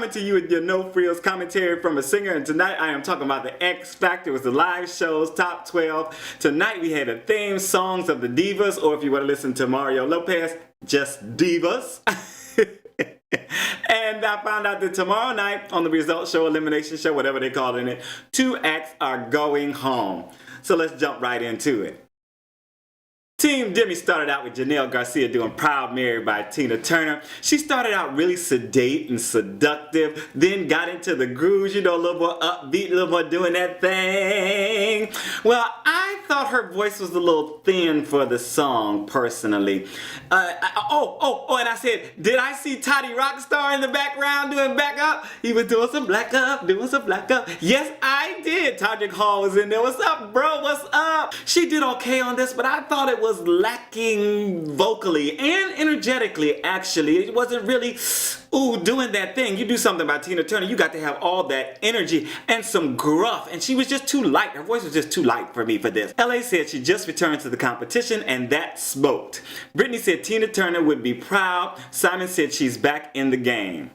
coming to you with your no frills commentary from a singer, and tonight I am talking about the X Factor. It was the live shows, top 12. Tonight we had the theme songs of the Divas, or if you want to listen to Mario Lopez, just Divas. And I found out that tomorrow night on the result show, elimination show, whatever they call it, 2 acts are going home. So let's jump right into it. TeamDemi started out with Jennel Garcia doing Proud Mary by Tina Turner. She started out really sedate and seductive, then got into the grooves, you know, a little more upbeat, a little more doing that thing. Well, I thought her voice was a little thin for the song, personally. And I said, did I see Tate Rockstar in the background doing back up? He was doing some black up, doing some black up. Yes, I did. Todrick Hall was in there. What's up, bro? What's up? She did okay on this, but I thought it was lacking vocally and energetically, actually. It wasn't really, doing that thing. You do something by Tina Turner, you got to have all that energy and some gruff, and she was just too light. Her voice was just too light for me for this. LA said she just returned to the competition, and that smoked. Britney said Tina Turner would be proud. Simon said she's back in the game.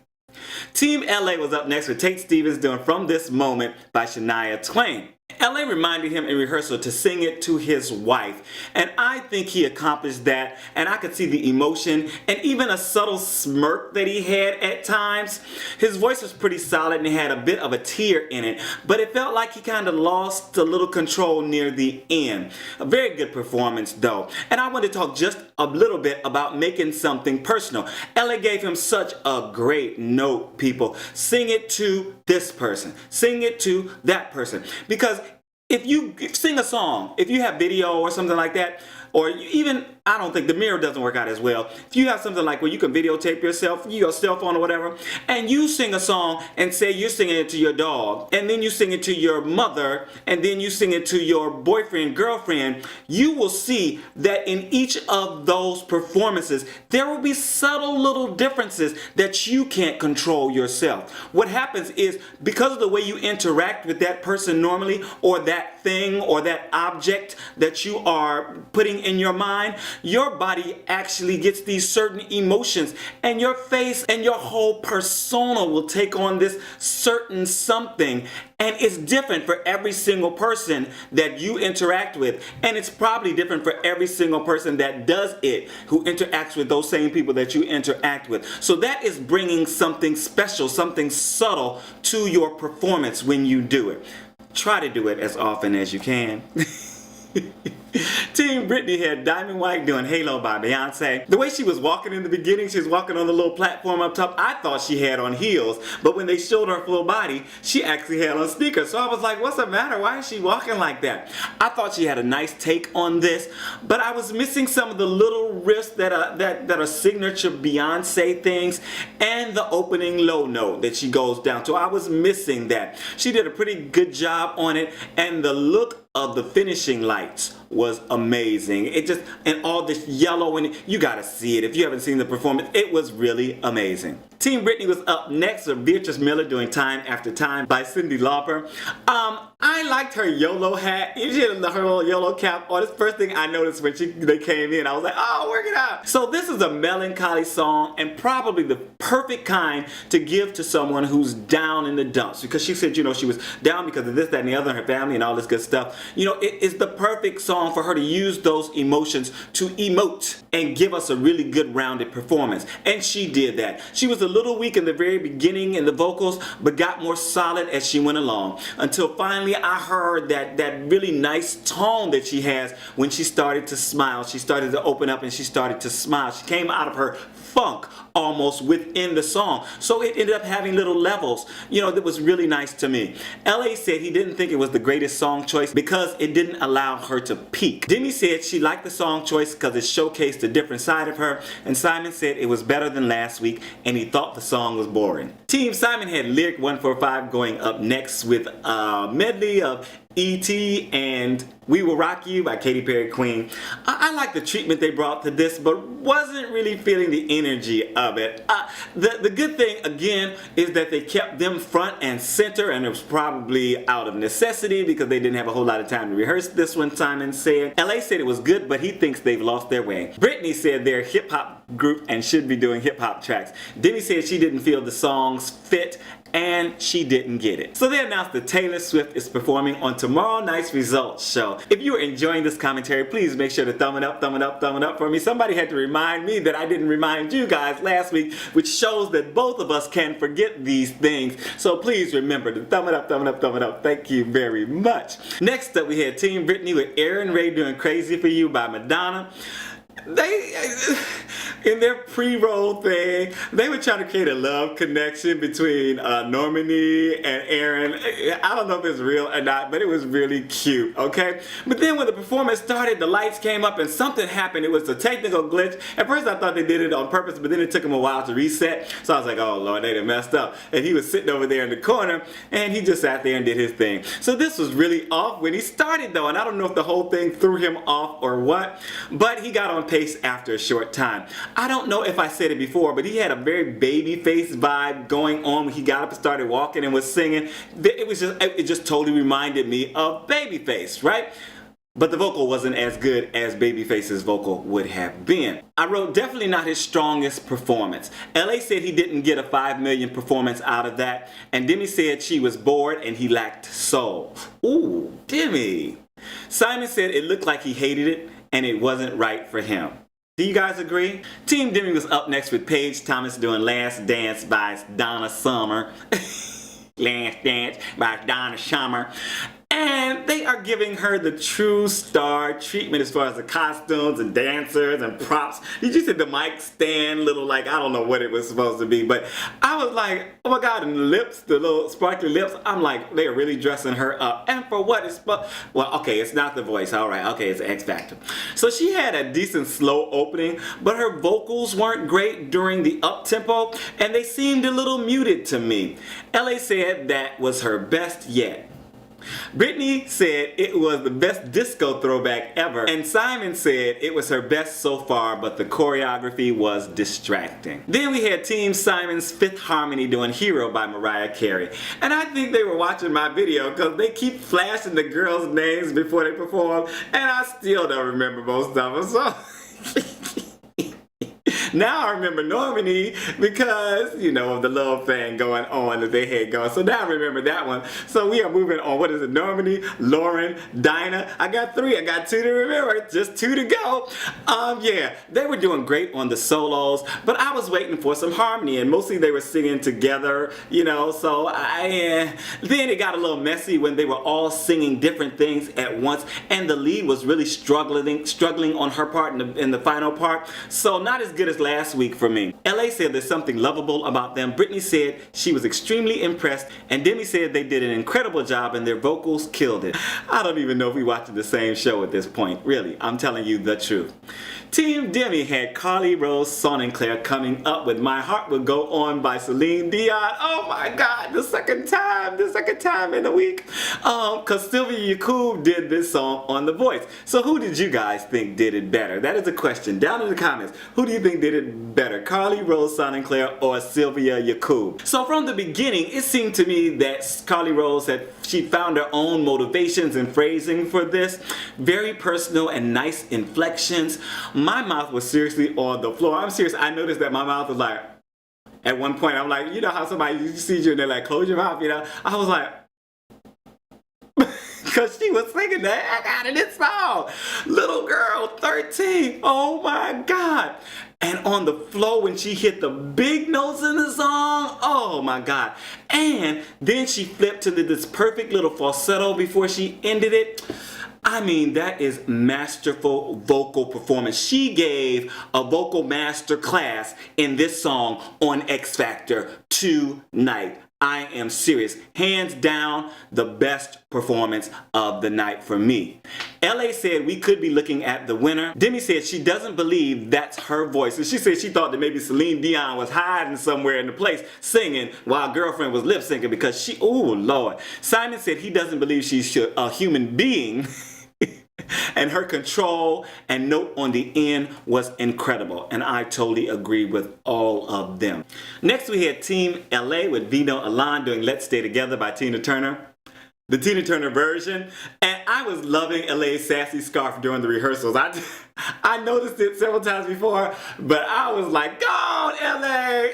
TeamLA was up next with Tate Stevens doing From This Moment by Shania Twain. LA reminded him in rehearsal to sing it to his wife, and I think he accomplished that, and I could see the emotion and even a subtle smirk that he had at times. His voice was pretty solid and had a bit of a tear in it, but it felt like he kind of lost a little control near the end. A very good performance though, and I want to talk just a little bit about making something personal. LA gave him such a great note, people. Sing it to this person, sing it to that person, because if you sing a song, if you have video or something like that, or even, I don't think the mirror doesn't work out as well. If you have something like where you can videotape yourself, your cell phone or whatever, and you sing a song and say you're singing it to your dog, and then you sing it to your mother, and then you sing it to your boyfriend, girlfriend, you will see that in each of those performances, there will be subtle little differences that you can't control yourself. What happens is, because of the way you interact with that person normally, or that thing, or that object that you are putting in your mind, your body actually gets these certain emotions, and your face and your whole persona will take on this certain something, and it's different for every single person that you interact with, and it's probably different for every single person that does it, who interacts with those same people that you interact with. So that is bringing something special, something subtle to your performance when you do it. Try to do it as often as you can. TeamBritney had Diamond White doing Halo by Beyonce. The way she was walking in the beginning, she was walking on the little platform up top, I thought she had on heels, but when they showed her full body, she actually had on sneakers. So I was like, what's the matter? Why is she walking like that? I thought she had a nice take on this, but I was missing some of the little riffs that are signature Beyonce things, and the opening low note that she goes down to. I was missing that. She did a pretty good job on it, and the look of the finishing lights was amazing. It just, and all this yellow, and you gotta see it if you haven't seen the performance. It was really amazing. TeamBritney was up next with Beatrice Miller doing Time After Time by Cyndi Lauper. I liked her YOLO hat. She had her little YOLO cap on. It's the first thing I noticed when they came in. I was like, oh, work it out. So this is a melancholy song, and probably the perfect kind to give to someone who's down in the dumps, because she said, you know, she was down because of this, that, and the other, and her family and all this good stuff. You know, it is the perfect song for her to use those emotions to emote and give us a really good rounded performance. And she did that. She was a little weak in the very beginning in the vocals, but got more solid as she went along, until finally I heard that really nice tone that she has when she started to smile. She started to open up and she started to smile. She came out of her funk almost within the song. So it ended up having little levels, you know, that was really nice to me. LA said he didn't think it was the greatest song choice because it didn't allow her to peak. Demi said she liked the song choice because it showcased a different side of her, and Simon said it was better than last week and he thought the song was boring. TeamSimon had Lyric 145 going up next with a medley of E.T. and We Will Rock You by Katy Perry Queen. I like the treatment they brought to this, but wasn't really feeling the energy of it. The good thing, again, is that they kept them front and center, and it was probably out of necessity because they didn't have a whole lot of time to rehearse this one, Simon said. LA said it was good, but he thinks they've lost their way. Britney said their hip-hop group and should be doing hip hop tracks. Demi said she didn't feel the songs fit and she didn't get it. So they announced that Taylor Swift is performing on tomorrow night's results show. If you are enjoying this commentary, please make sure to thumb it up for me. Somebody had to remind me that I didn't remind you guys last week, which shows that both of us can forget these things. So please remember to thumb it up. Thank you very much. Next up, we had TeamBritney with Arin Ray doing Crazy For You by Madonna. They, in their pre-roll thing, they were trying to create a love connection between Normani and Aaron. I don't know if it's real or not, but it was really cute, okay? But then when the performance started, the lights came up and something happened. It was a technical glitch. At first I thought they did it on purpose, but then it took them a while to reset. So I was like, oh Lord, they done messed up. And he was sitting over there in the corner, and he just sat there and did his thing. So this was really off when he started though, and I don't know if the whole thing threw him off or what, but he got on pace after a short time. I don't know if I said it before, but he had a very baby face vibe going on when he got up and started walking and was singing. It just totally reminded me of Babyface, right? But the vocal wasn't as good as Babyface's vocal would have been. I wrote definitely not his strongest performance. LA said he didn't get a 5 million performance out of that, and Demi said she was bored and he lacked soul. Ooh, Demi. Simon said it looked like he hated it and it wasn't right for him. Do you guys agree? TeamDemi was up next with Paige Thomas doing Last Dance by Donna Summer. Last Dance by Donna Summer. And they are giving her the true star treatment as far as the costumes and dancers and props. Did you see the mic stand little, like, I don't know what it was supposed to be, but I was like, oh my God, and the lips, the little sparkly lips, I'm like, they are really dressing her up. And for what it's, well, okay, it's not the voice, all right, okay, it's X Factor. So she had a decent slow opening, but her vocals weren't great during the up-tempo, and they seemed a little muted to me. LA said that was her best yet. Britney said it was the best disco throwback ever, and Simon said it was her best so far, but the choreography was distracting. Then we had Team Simon's Fifth Harmony doing Hero by Mariah Carey, and I think they were watching my video because they keep flashing the girls' names before they perform, and I still don't remember most of them, so... Now I remember Normani because, you know, of the love thing going on that they had going. So now I remember that one. So we are moving on. What is it? Normani, Lauren, Dinah. I got 3. I got 2 to remember. Just 2 to go. Yeah, they were doing great on the solos, but I was waiting for some harmony, and mostly they were singing together, you know. So then it got a little messy when they were all singing different things at once, and the lead was really struggling on her part in the final part. So not as good as last week for me. LA said there's something lovable about them. Britney said she was extremely impressed, and Demi said they did an incredible job and their vocals killed it. I don't even know if we're watching the same show at this point. Really, I'm telling you the truth. TeamDemi had Carly Rose Sonenclar coming up with My Heart Will Go On by Celine Dion. Oh my God, the second time in a week. Cause Sylvia Yacoub did this song on The Voice. So who did you guys think did it better? That is a question down in the comments. Who do you think did it better? Carly Rose Sonenclar or Sylvia Yacoub? So from the beginning, it seemed to me that Carly Rose she found her own motivations and phrasing for this. Very personal and nice inflections. My mouth was seriously on the floor. I'm serious. I noticed that my mouth was like, at one point, I'm like, you know how somebody sees you and they're like, close your mouth, you know? I was like, because she was singing the heck out of this song. Little girl, 13. Oh my God. And on the floor when she hit the big notes in the song, oh my God. And then she flipped to this perfect little falsetto before she ended it. I mean, that is masterful vocal performance. She gave a vocal master class in this song on X Factor tonight. I am serious. Hands down, the best performance of the night for me. LA said we could be looking at the winner. Demi said she doesn't believe that's her voice. And she said she thought that maybe Celine Dion was hiding somewhere in the place singing while Girlfriend was lip syncing because she, oh Lord. Simon said he doesn't believe she's a human being. And her control and note on the end was incredible, and I totally agree with all of them. Next we had TeamLA with Vino Alon doing Let's Stay Together by Tina Turner. the Tina Turner version, and I was loving LA's sassy scarf during the rehearsals. I noticed it several times before, but I was like, go LA!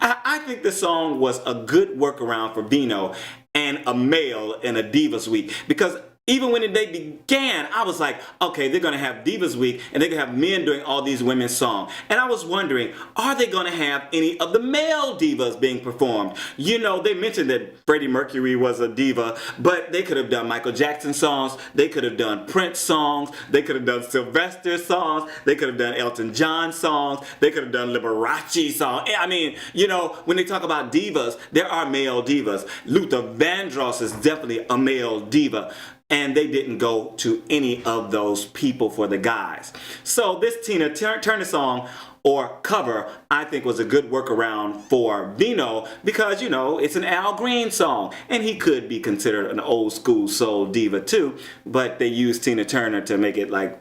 I think the song was a good workaround for Vino and a male in a Divas week, because even when they began, I was like, okay, they're going to have Divas Week, and they're going to have men doing all these women's songs. And I was wondering, are they going to have any of the male divas being performed? You know, they mentioned that Freddie Mercury was a diva, but they could have done Michael Jackson songs, they could have done Prince songs, they could have done Sylvester songs, they could have done Elton John songs, they could have done Liberace songs. I mean, you know, when they talk about divas, there are male divas. Luther Vandross is definitely a male diva. And they didn't go to any of those people for the guys. So this Tina Turner song or cover, I think, was a good workaround for Vino, because, you know, it's an Al Green song, and he could be considered an old school soul diva too, but they used Tina Turner to make it like,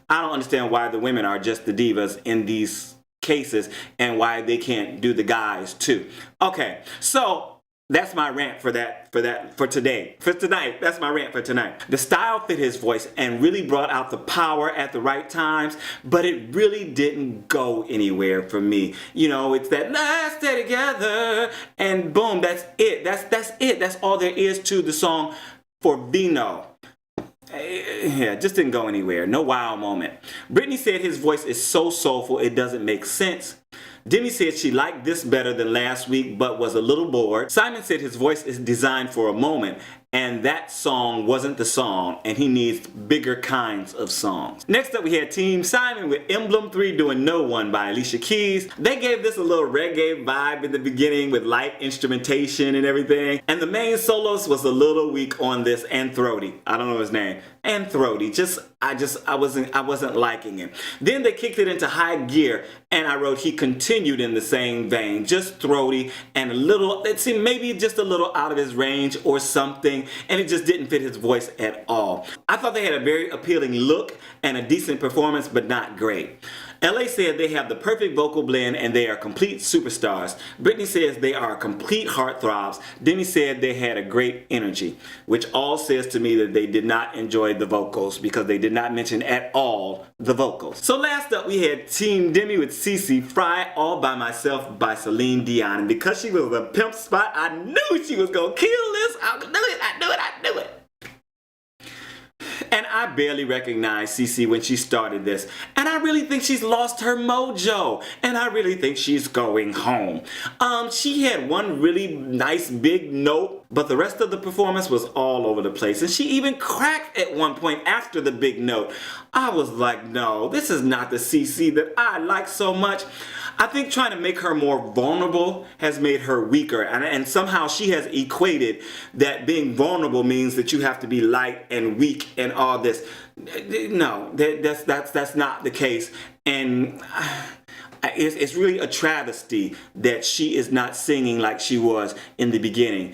I don't understand why the women are just the divas in these cases and why they can't do the guys too. Okay, so that's my rant for tonight. That's my rant for tonight. The style fit his voice and really brought out the power at the right times, but it really didn't go anywhere for me. You know, it's that let's stay together, and boom, that's it. That's it. That's all there is to the song for Vino. Yeah, just didn't go anywhere. No wow moment. Britney said his voice is so soulful it doesn't make sense. Demi said she liked this better than last week but was a little bored. Simon said his voice is designed for a moment and that song wasn't the song and he needs bigger kinds of songs. Next up we had TeamSimon with Emblem3 doing No One by Alicia Keys. They gave this a little reggae vibe in the beginning with light instrumentation and everything, and the main soloist was a little weak on this, and throaty. I don't know his name. And throaty. I wasn't liking it. Then they kicked it into high gear and I wrote he continued in the same vein, just throaty and a little, it seemed maybe just a little out of his range or something, and it just didn't fit his voice at all. I thought they had a very appealing look and a decent performance, but not great. LA said they have the perfect vocal blend and they are complete superstars. Britney says they are complete heartthrobs. Demi said they had a great energy, which all says to me that they did not enjoy the vocals because they did not mention at all the vocals. So last up we had TeamDemi with CeCe, Frey All By Myself by Celine Dion. And because she was a pimp spot, I knew she was gonna kill this. I knew it. And I barely recognized CeCe when she started this. And I really think she's lost her mojo. And I really think she's going home. She had one really nice big note, but the rest of the performance was all over the place. And she even cracked at one point after the big note. I was like, no, this is not the CeCe that I like so much. I think trying to make her more vulnerable has made her weaker, and somehow she has equated that being vulnerable means that you have to be light and weak and all this. No, that's not the case, and it's really a travesty that she is not singing like she was in the beginning.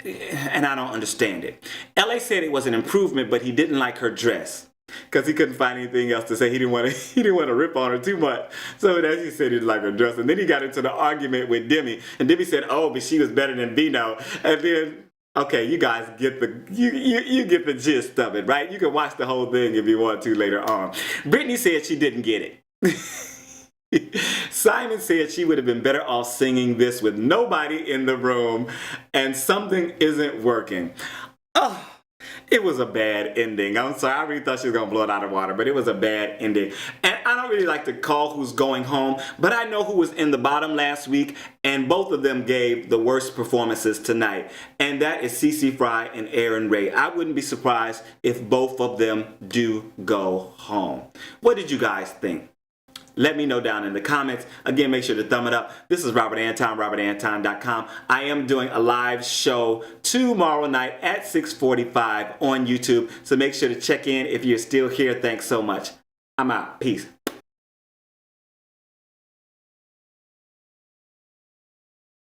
And I don't understand it. LA said it was an improvement, but he didn't like her dress, because he couldn't find anything else to say. He didn't want to rip on her too much. So then he said he didn't like her dress. And then he got into the argument with Demi. And Demi said, oh, but she was better than Vino. And then, okay, you guys get you get the gist of it, right? You can watch the whole thing if you want to later on. Britney said she didn't get it. Simon said she would have been better off singing this with nobody in the room and something isn't working. Oh. It was a bad ending. I'm sorry, I really thought she was going to blow it out of water, but it was a bad ending. And I don't really like to call who's going home, but I know who was in the bottom last week, and both of them gave the worst performances tonight. And that is CeCe, Frey and Arin Ray. I wouldn't be surprised if both of them do go home. What did you guys think? Let me know down in the comments. Again, make sure to thumb it up. This is Robert Anton, robertanton.com. I am doing a live show tomorrow night at 6:45 on YouTube. So make sure to check in if you're still here. Thanks so much. I'm out. Peace.